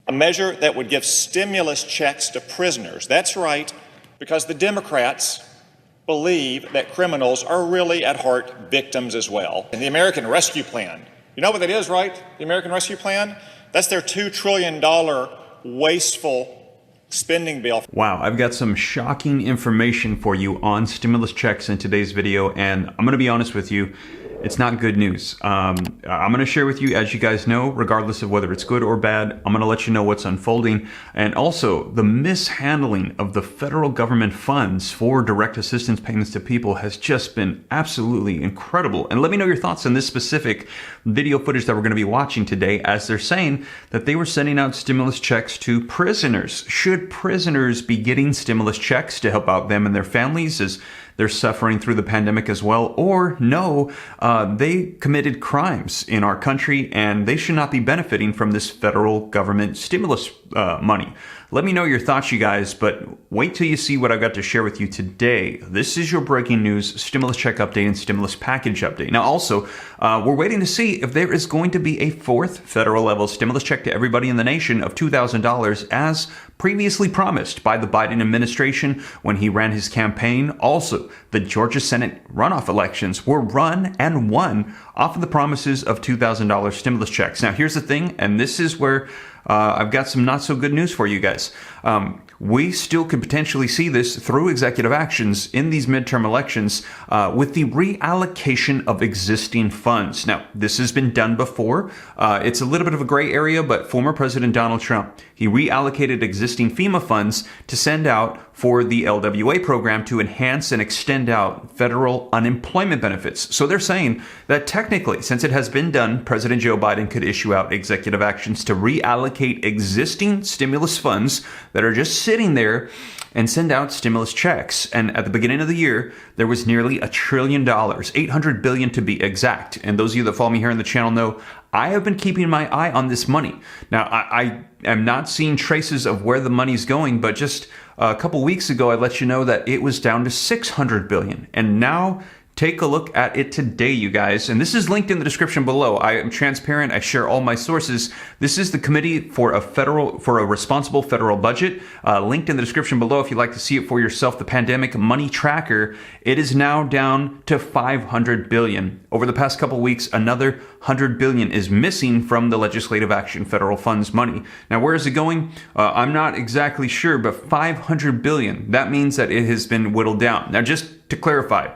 a measure that would give stimulus checks to prisoners. That's right, because the Democrats believe that criminals are really at heart victims as well. And the American Rescue Plan, you know what that is, right? The American Rescue Plan? That's their $2 trillion wasteful spending bill. Wow, I've got some shocking information for you on stimulus checks in today's video, and I'm going to be honest with you, it's not good news. I'm going to share with you, as you guys know, regardless of whether it's good or bad, I'm going to let you know what's unfolding, and also the mishandling of the federal government funds for direct assistance payments to people has just been absolutely incredible. And let me know your thoughts on this specific video footage that we're going to be watching today, as they're saying that they were sending out stimulus checks to prisoners. Should prisoners be getting stimulus checks to help out them and their families as they're suffering through the pandemic as well? Or no, they committed crimes in our country and they should not be benefiting from this federal government stimulus money. Let me know your thoughts, you guys, but wait till you see what I've got to share with you today. This is your breaking news stimulus check update and stimulus package update. Now, also, we're waiting to see if there is going to be a fourth federal level stimulus check to everybody in the nation of $2,000 as previously promised by the Biden administration when he ran his campaign. Also, the Georgia Senate runoff elections were run and won off of the promises of $2,000 stimulus checks. Now, here's the thing, and this is where I've got some not so good news for you guys. We still could potentially see this through executive actions in these midterm elections with the reallocation of existing funds. Now, this has been done before. It's a little bit of a gray area, but former President Donald Trump, he reallocated existing FEMA funds to send out for the LWA program to enhance and extend out federal unemployment benefits. So they're saying that technically, since it has been done, President Joe Biden could issue out executive actions to reallocate existing stimulus funds that are just sitting there and send out stimulus checks. And at the beginning of the year, there was nearly $1 trillion, $800 billion to be exact. And those of you that follow me here on the channel know I have been keeping my eye on this money. Now, I am not seeing traces of where the money's going, but just a couple weeks ago, I let you know that it was down to $600 billion. And now, take a look at it today, you guys. And this is linked in the description below. I am transparent. I share all my sources. This is the Committee for a Responsible Federal Budget. Linked in the description below if you'd like to see it for yourself. The Pandemic Money Tracker. It is now down to $500 billion. Over the past couple weeks, another $100 billion is missing from the legislative action federal funds money. Now, where is it going? I'm not exactly sure, but $500 billion. That means that it has been whittled down. Now, just to clarify,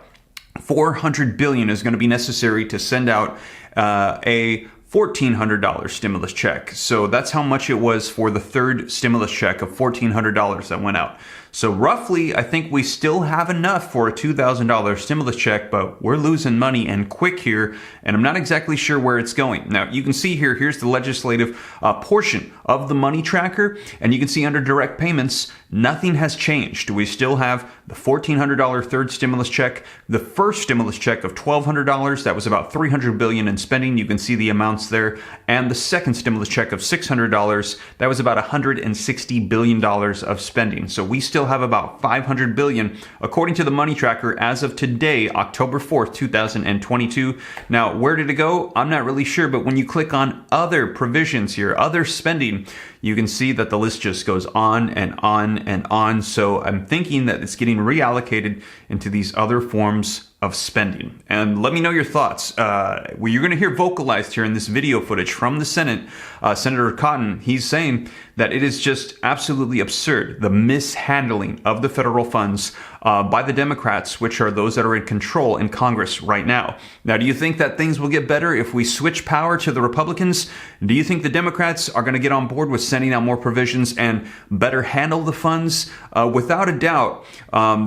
$400 billion is going to be necessary to send out a $1,400 stimulus check. So that's how much it was for the third stimulus check of $1,400 that went out. So roughly, I think we still have enough for a $2,000 stimulus check, but we're losing money and quick here, and I'm not exactly sure where it's going. Now, you can see here, here's the legislative portion of the money tracker, and you can see under direct payments, nothing has changed. We still have the $1,400 third stimulus check, the first stimulus check of $1,200, that was about $300 billion in spending. You can see the amounts there, and the second stimulus check of $600, that was about $160 billion of spending. So we still have about $500 billion, according to the money tracker, as of today, October 4th, 2022. Now, where did it go? I'm not really sure, but when you click on other provisions here, other spending, you can see that the list just goes on and on and on. So I'm thinking that it's getting reallocated into these other forms of spending. And let me know your thoughts. Well, you're going to hear vocalized here in this video footage from the Senate, Senator Cotton. He's saying that it is just absolutely absurd, the mishandling of the federal funds by the Democrats, which are those that are in control in Congress right now. Now, do you think that things will get better if we switch power to the Republicans? Do you think the Democrats are going to get on board with sending out more provisions and better handle the funds? Without a doubt,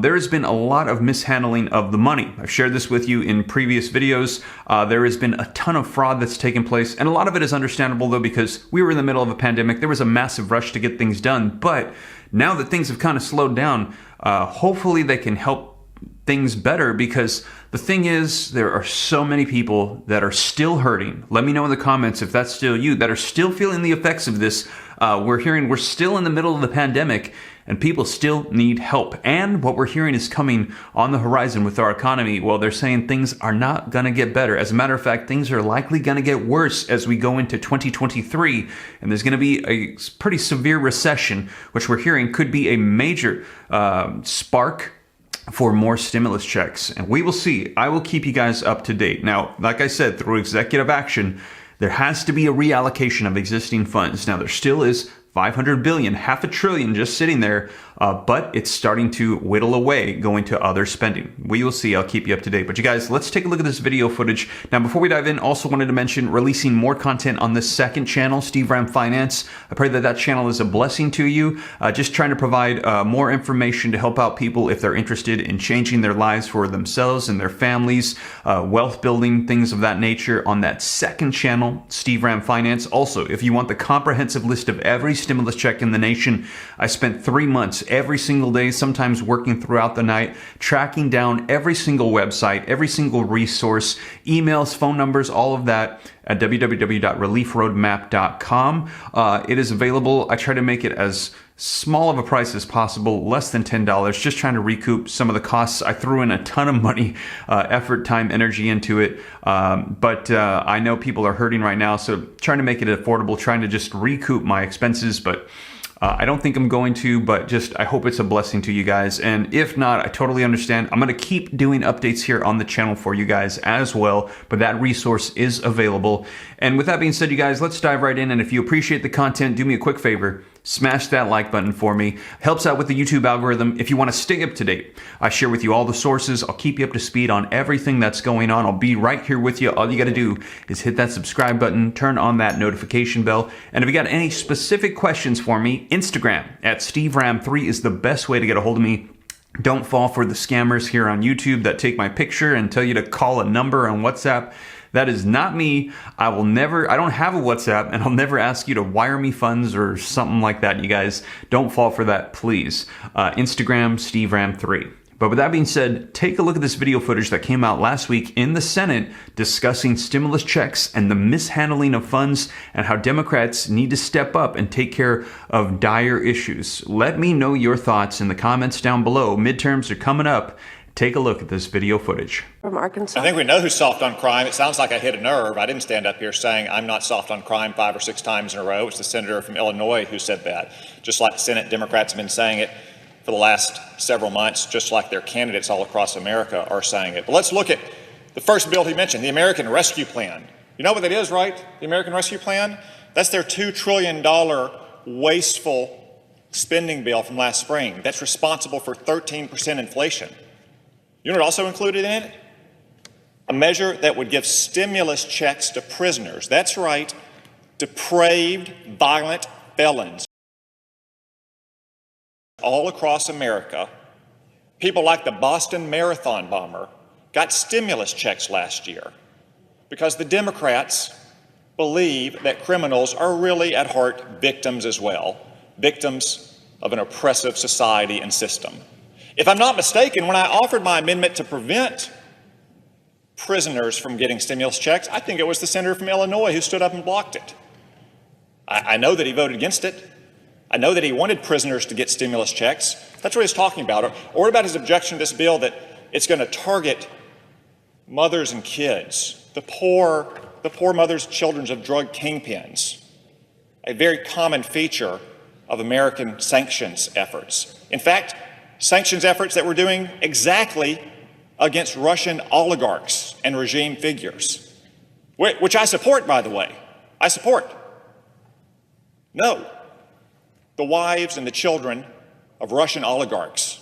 there has been a lot of mishandling of the money. I've shared this with you in previous videos. There has been a ton of fraud that's taken place, and a lot of it is understandable, though, because we were in the middle of a pandemic. There was a massive rush to get things done, but now that things have kind of slowed down, hopefully they can help things better, because the thing is, there are so many people that are still hurting. Let me know in the comments if that's still you, that are still feeling the effects of this. We're still in the middle of the pandemic, and people still need help. And what we're hearing is coming on the horizon with our economy. Well, they're saying things are not going to get better. As a matter of fact, things are likely going to get worse as we go into 2023, and there's going to be a pretty severe recession, which we're hearing could be a major spark for more stimulus checks. And we will see. I will keep you guys up to date. Now, like I said, through executive action, there has to be a reallocation of existing funds. Now, there still is $500 billion, half a trillion just sitting there, but it's starting to whittle away, going to other spending. We will see. I'll keep you up to date. But you guys, let's take a look at this video footage. Now, before we dive in, also wanted to mention releasing more content on this second channel, Steve Ram Finance. I pray that that channel is a blessing to you. Just trying to provide more information to help out people if they're interested in changing their lives for themselves and their families, wealth building, things of that nature on that second channel, Steve Ram Finance. Also, if you want the comprehensive list of every stimulus check in the nation, I spent 3 months every single day, sometimes working throughout the night, tracking down every single website, every single resource, emails, phone numbers, all of that at www.reliefroadmap.com. It is available. I try to make it as small of a price as possible, less than $10, just trying to recoup some of the costs. I threw in a ton of money, effort, time, energy into it. But I know people are hurting right now, so trying to make it affordable, trying to just recoup my expenses. But I don't think I'm going to, but just I hope it's a blessing to you guys. And if not, I totally understand. I'm going to keep doing updates here on the channel for you guys as well, but that resource is available. And with that being said, you guys, let's dive right in. And if you appreciate the content, do me a quick favor. Smash that like button for me. Helps out with the YouTube algorithm. If you want to stay up to date, I share with you all the sources. I'll keep you up to speed on everything that's going on. I'll be right here with you. All you got to do is hit that subscribe button, turn on that notification bell. And if you got any specific questions for me, Instagram at SteveRam3 is the best way to get a hold of me. Don't fall for the scammers here on YouTube that take my picture and tell you to call a number on WhatsApp. That is not me. I don't have a WhatsApp, and I'll never ask you to wire me funds or something like that. You guys, don't fall for that, please. Instagram, SteveRam3. But with that being said, take a look at this video footage that came out last week in the Senate discussing stimulus checks and the mishandling of funds and how Democrats need to step up and take care of dire issues. Let me know your thoughts in the comments down below. Midterms are coming up. Take a look at this video footage. From Arkansas. I think we know who's soft on crime. It sounds like I hit a nerve. I didn't stand up here saying I'm not soft on crime 5 or 6 times in a row. It's the senator from Illinois who said that. Just like Senate Democrats have been saying it for the last several months, just like their candidates all across America are saying it. But let's look at the first bill he mentioned, the American Rescue Plan. You know what that is, right? The American Rescue Plan? That's their $2 trillion wasteful spending bill from last spring. That's responsible for 13% inflation. You know what also included in it? A measure that would give stimulus checks to prisoners. That's right, depraved, violent felons all across America. People like the Boston Marathon bomber got stimulus checks last year because the Democrats believe that criminals are really at heart victims as well, victims of an oppressive society and system. If I'm not mistaken, when I offered my amendment to prevent prisoners from getting stimulus checks, I think it was the senator from Illinois who stood up and blocked it. I know that he voted against it. I know that he wanted prisoners to get stimulus checks. That's what he's talking about. Or what about his objection to this bill that it's going to target mothers and kids, the poor mothers and children of drug kingpins, a very common feature of American sanctions efforts. In fact, sanctions efforts that we're doing exactly against Russian oligarchs and regime figures, which I support, by the way. I support. No, the wives and the children of Russian oligarchs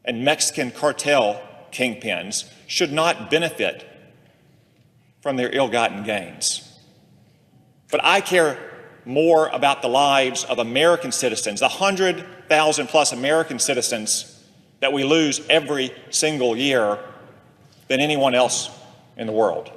and Mexican cartel kingpins should not benefit from their ill-gotten gains. But I care more about the lives of American citizens, the 100,000 plus American citizens that we lose every single year, than anyone else in the world.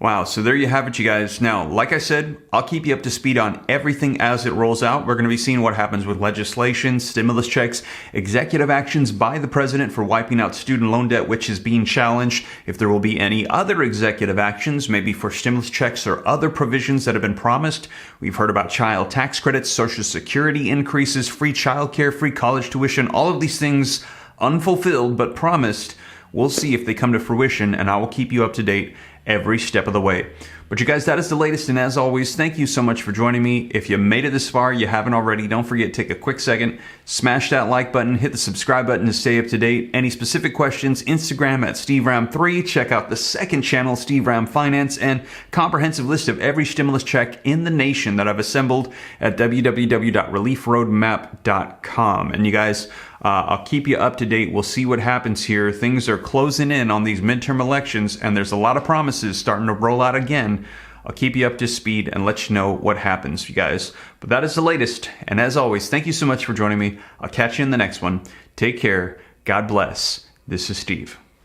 Wow, so there you have it, you guys. Now, like I said, I'll keep you up to speed on everything as it rolls out. We're going to be seeing what happens with legislation, stimulus checks, executive actions by the president for wiping out student loan debt, which is being challenged, if there will be any other executive actions, maybe for stimulus checks or other provisions that have been promised. We've heard about child tax credits, Social Security increases, free childcare, free college tuition, all of these things unfulfilled but promised. We'll see if they come to fruition, and I will keep you up to date every step of the way. But you guys, that is the latest, and as always, thank you so much for joining me. If you made it this far, you haven't already, don't forget, take a quick second, smash that like button, hit the subscribe button to stay up to date. Any specific questions, Instagram at SteveRam3, check out the second channel, Steve Ram Finance, and comprehensive list of every stimulus check in the nation that I've assembled at www.reliefroadmap.com. And you guys, I'll keep you up to date. We'll see what happens here. Things are closing in on these midterm elections, and there's a lot of promises starting to roll out again. I'll keep you up to speed and let you know what happens, you guys. But that is the latest. And as always, thank you so much for joining me. I'll catch you in the next one. Take care. God bless. This is Steve.